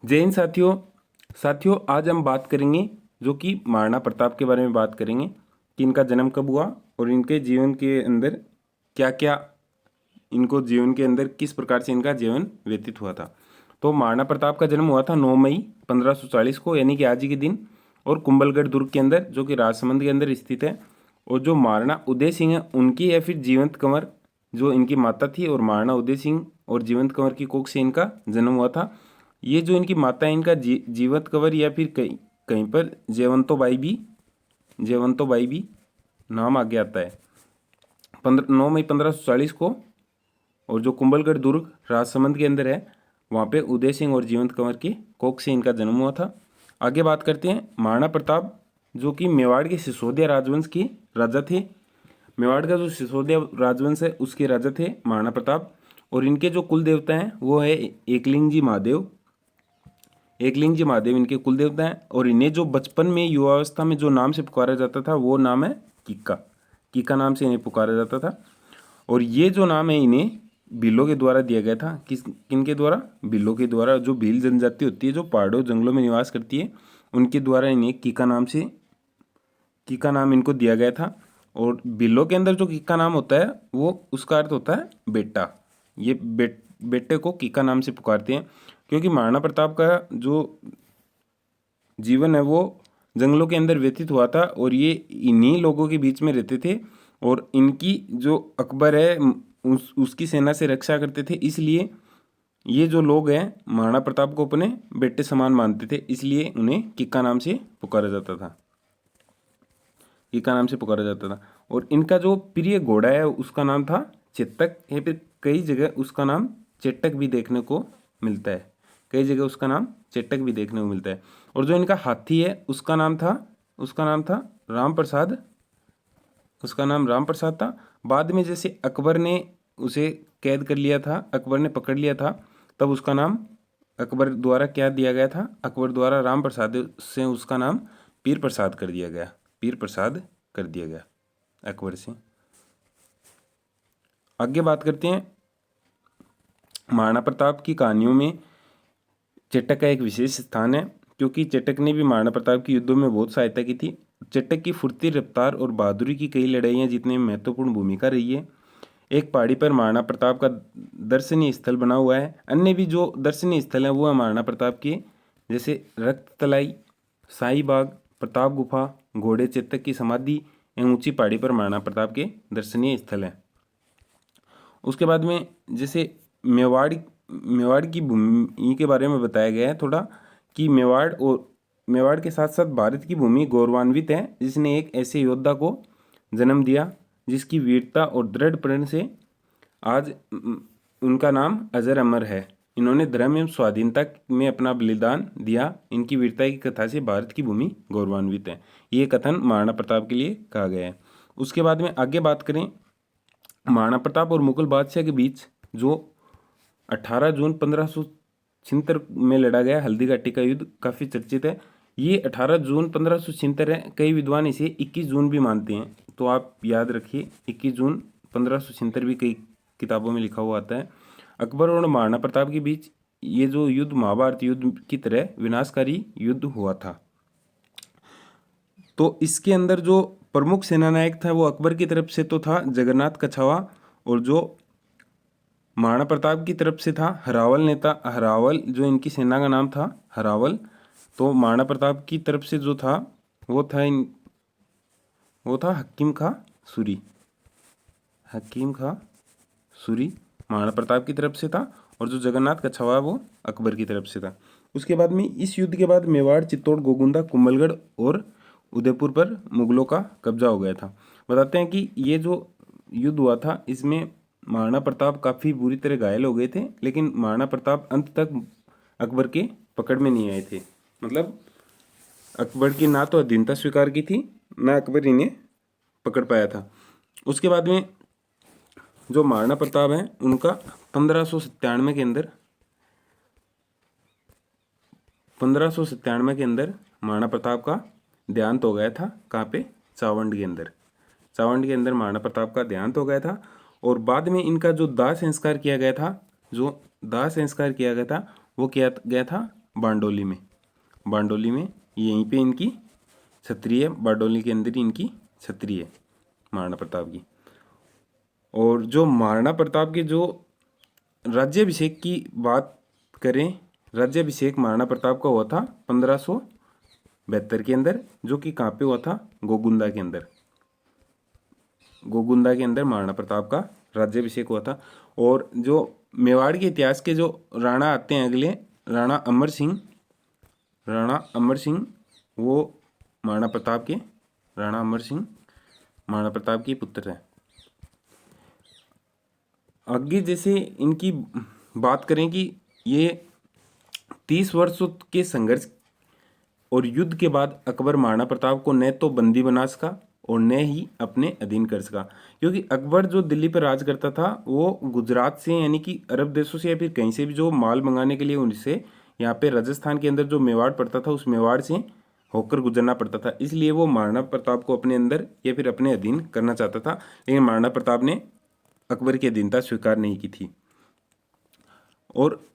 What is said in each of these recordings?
जय हिंद साथियों। आज हम बात करेंगे जो कि महाराणा प्रताप के बारे में बात करेंगे कि इनका जन्म कब हुआ और इनके जीवन के अंदर क्या क्या इनको जीवन के अंदर किस प्रकार से इनका जीवन व्यतीत हुआ था। तो महाराणा प्रताप का जन्म हुआ था 9 मई 1540 को, यानी कि आज ही के दिन, और कुंभलगढ़ दुर्ग के अंदर जो कि राजसमंद के अंदर स्थित है। और जो महाराणा उदय सिंह है उनकी या फिर जीवंत कंवर जो इनकी माता थी, और महाराणा उदय सिंह और जीवंत कंवर की कोख से इनका जन्म हुआ था। ये जो इनकी माता है इनका जीवंत कंवर या फिर कहीं कहीं पर जयवंतो बाई भी नाम आगे आता है। 9 मई 1540 को, और जो कुंभलगढ़ दुर्ग राजसमंद के अंदर है वहाँ पे उदय सिंह और जीवंत कंवर की कोख से इनका जन्म हुआ था। आगे बात करते हैं। महाराणा प्रताप जो कि मेवाड़ के सिसोदिया राजवंश के राजा थे। मेवाड़ का जो सिसोदिया राजवंश है उसके राजा थे महाराणा प्रताप। और इनके जो कुल देवता हैं वो है एकलिंग जी महादेव इनके कुल देवता हैं। और इन्हें जो बचपन में युवावस्था में जो नाम से पुकारा जाता था वो नाम है कीका नाम से इन्हें पुकारा जाता था। और ये जो नाम है इन्हें भीलों के द्वारा दिया गया था। किनके द्वारा? भीलों के द्वारा। जो भील जनजाति होती है जो पहाड़ों जंगलों में निवास करती है उनके द्वारा इन्हें कीका नाम इनको दिया गया था। और भीलों के अंदर जो कीका नाम होता है वो उसका अर्थ होता है बेटा। ये बेटे को कीका नाम से पुकारते हैं क्योंकि महाराणा प्रताप का जो जीवन है वो जंगलों के अंदर व्यतीत हुआ था और ये इन्हीं लोगों के बीच में रहते थे। और इनकी जो अकबर है उसकी सेना से रक्षा करते थे, इसलिए ये जो लोग हैं महाराणा प्रताप को अपने बेटे समान मानते थे, इसलिए उन्हें कीका नाम से पुकारा जाता था। और इनका जो प्रिय घोड़ा है उसका नाम था चेतक। यहाँ पे कई जगह उसका नाम चेटक भी देखने को मिलता है। और जो इनका हाथी है उसका नाम था राम प्रसाद था। बाद में जैसे अकबर ने उसे कैद कर लिया था, अकबर ने पकड़ लिया था, तब उसका नाम अकबर द्वारा क्या दिया गया था? अकबर द्वारा राम प्रसाद से उसका नाम पीर प्रसाद कर दिया गया अकबर से। आगे बात करते हैं। महाराणा प्रताप की कहानियों में चेटक का एक विशेष स्थान है क्योंकि चेटक ने भी महाराणा प्रताप की युद्धों में बहुत सहायता की थी। चेटक की फुर्ती, रफ्तार और बहादुरी की कई लड़ाइयाँ जीतने में महत्वपूर्ण भूमिका रही है। एक पहाड़ी पर महाराणा प्रताप का दर्शनीय स्थल बना हुआ है। अन्य भी जो दर्शनीय स्थल हैं वो है महाराणा प्रताप के, जैसे रक्त तलाई, शाही बाग, प्रताप गुफा, घोड़े चेतक की समाधि एवं ऊंची पहाड़ी पर महाराणा प्रताप के दर्शनीय स्थल हैं। उसके बाद में जैसे मेवाड़ की भूमि के बारे में बताया गया है थोड़ा कि मेवाड़ के साथ साथ भारत की भूमि गौरवान्वित है, जिसने एक ऐसे योद्धा को जन्म दिया जिसकी वीरता और दृढ़ प्रण से आज उनका नाम अजर अमर है। इन्होंने धर्म एवं स्वाधीनता में अपना बलिदान दिया। इनकी वीरता की कथा से भारत की भूमि गौरवान्वित है। ये कथन महाराणा प्रताप के लिए कहा गया है। उसके बाद में आगे बात करें। महाराणा प्रताप और मुगल बादशाह के बीच जो 18 जून 1576 में लड़ा गया हल्दी घाटी का युद्ध काफ़ी चर्चित है। ये 18 जून 1576 है। कई विद्वान इसे 21 जून भी मानते हैं, तो आप याद रखिए 21 जून 1576 भी कई किताबों में लिखा हुआ आता है। अकबर और महाराणा प्रताप के बीच ये जो युद्ध महाभारत युद्ध की तरह विनाशकारी युद्ध हुआ था। तो इसके अंदर जो प्रमुख सेनानायक था वो अकबर की तरफ से तो था जगन्नाथ कछावा, और जो महाराणा प्रताप की तरफ से था हरावल, जो इनकी सेना का नाम था हरावल। तो महाराणा प्रताप की तरफ से जो था वो था हकीम खां सूरी महाराणा प्रताप की तरफ से था, और जो जगन्नाथ कछावा वो अकबर की तरफ से था। उसके बाद में इस युद्ध के बाद मेवाड़, चित्तौड़, गोगुंदा, कुंभलगढ़ और उदयपुर पर मुगलों का कब्जा हो गया था। बताते हैं कि ये जो युद्ध हुआ था इसमें महाराणा प्रताप काफ़ी बुरी तरह घायल हो गए थे, लेकिन महाराणा प्रताप अंत तक अकबर के पकड़ में नहीं आए थे। मतलब अकबर की ना तो अधीनता स्वीकार की थी, ना अकबर इन्हें पकड़ पाया था। उसके बाद में जो महाराणा प्रताप हैं उनका 1597 के अंदर महाराणा प्रताप का देहांत हो गया था। कहाँ पे? चावंड के अंदर महाराणा प्रताप का देहांत हो गया था। और बाद में इनका जो दाह संस्कार किया गया था वो किया गया था बारडोली में, बारडोली में यहीं पे इनकी छतरी है, बारडोली के अंदर ही इनकी छतरी है महाराणा प्रताप की। और जो महाराणा प्रताप के जो राज्याभिषेक की बात करें, राज्याभिषेक महाराणा प्रताप का हुआ था 1572 के अंदर, जो कि कहाँ पे हुआ था, गोगुंदा के अंदर। गोगुंदा के अंदर महाराणा प्रताप का राज्याभिषेक हुआ था। और जो मेवाड़ के इतिहास के जो राणा आते हैं अगले, राणा अमर सिंह, राणा अमर सिंह वो महाराणा प्रताप के, राणा अमर सिंह महाराणा प्रताप के पुत्र हैं। आगे जैसे इनकी बात करें कि ये 30 वर्षों के संघर्ष और युद्ध के बाद अकबर महाराणा प्रताप को न तो बंदी बना सका और न ही अपने अधीन कर सका, क्योंकि अकबर जो दिल्ली पर राज करता था वो गुजरात से यानी कि अरब देशों से या फिर कहीं से भी जो माल मंगाने के लिए उनसे यहाँ पे राजस्थान के अंदर जो मेवाड़ पड़ता था उस मेवाड़ से होकर गुजरना पड़ता था। इसलिए वो महाराणा प्रताप को अपने अंदर या फिर अपने अधीन करना चाहता था, लेकिन महाराणा प्रताप ने अकबर की अधीनता स्वीकार नहीं की थी। और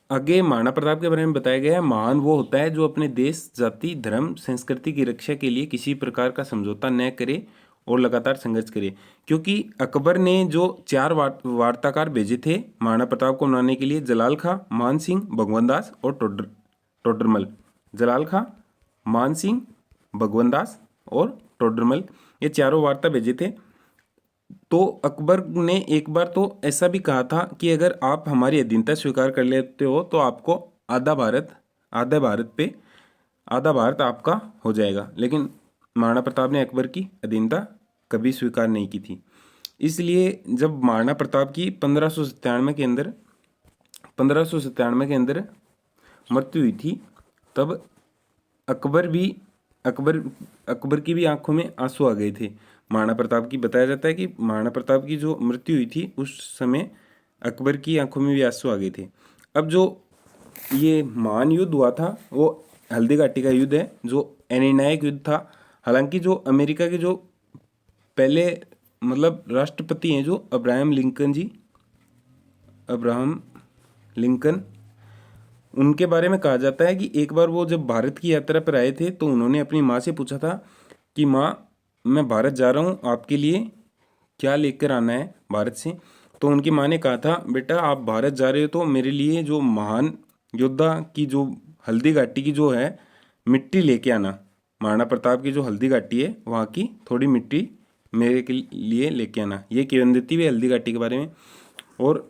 आगे महाराणा प्रताप के बारे में बताया गया है, महान वो होता है जो अपने देश, जाति, धर्म, संस्कृति की रक्षा के लिए किसी प्रकार का समझौता न करे और लगातार संघर्ष करे। क्योंकि अकबर ने जो 4 वार्ताकार भेजे थे महाराणा प्रताप को मनाने के लिए, जलाल खां, मान सिंह, भगवंत दास और टोडरमल। जलाल खां, मान सिंह, भगवंत दास और टोडरमल, ये चारों वार्ता भेजे थे। तो अकबर ने एक बार तो ऐसा भी कहा था कि अगर आप हमारी अधीनता स्वीकार कर लेते हो तो आपको आधा भारत आपका हो जाएगा। लेकिन महाराणा प्रताप ने अकबर की अधीनता कभी स्वीकार नहीं की थी। इसलिए जब महाराणा प्रताप की 1597 के अंदर मृत्यु हुई थी, तब अकबर की भी आंखों में आंसू आ गए थे। महाराणा प्रताप की बताया जाता है कि महाराणा प्रताप की जो मृत्यु हुई थी उस समय अकबर की आंखों में भी आंसू आ गए थे। अब जो ये महान युद्ध हुआ था वो हल्दी घाटी का युद्ध है, जो निर्णायक युद्ध था। हालांकि जो अमेरिका के जो पहले मतलब राष्ट्रपति हैं, जो अब्राहम लिंकन, उनके बारे में कहा जाता है कि एक बार वो जब भारत की यात्रा पर आए थे तो उन्होंने अपनी माँ से पूछा था कि माँ, मैं भारत जा रहा हूँ, आपके लिए क्या लेकर आना है भारत से। तो उनकी माँ ने कहा था, बेटा आप भारत जा रहे हो तो मेरे लिए जो महान योद्धा की जो हल्दी घाटी की जो है मिट्टी लेके आना। महाराणा प्रताप की जो हल्दी घाटी है वहाँ की थोड़ी मिट्टी मेरे के लिए लेके आना। ये किंवदंती भी हल्दी घाटी के बारे में। और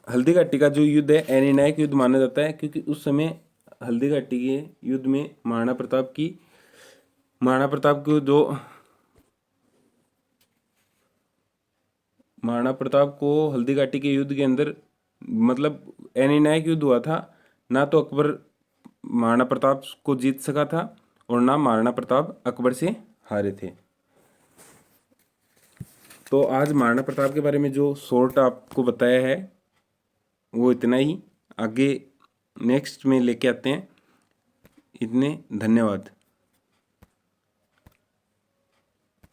हल्दी घाटी का जो युद्ध है निर्णायक युद्ध माना जाता है, क्योंकि उस समय हल्दी घाटी के युद्ध में महाराणा प्रताप को हल्दी घाटी के युद्ध के अंदर मतलब निर्णायक युद्ध हुआ था। ना तो अकबर महाराणा प्रताप को जीत सका था और ना महाराणा प्रताप अकबर से हारे थे। तो आज महाराणा प्रताप के बारे में जो शॉर्ट आपको बताया है वो इतना ही। आगे नेक्स्ट में लेके आते हैं। इतने, धन्यवाद।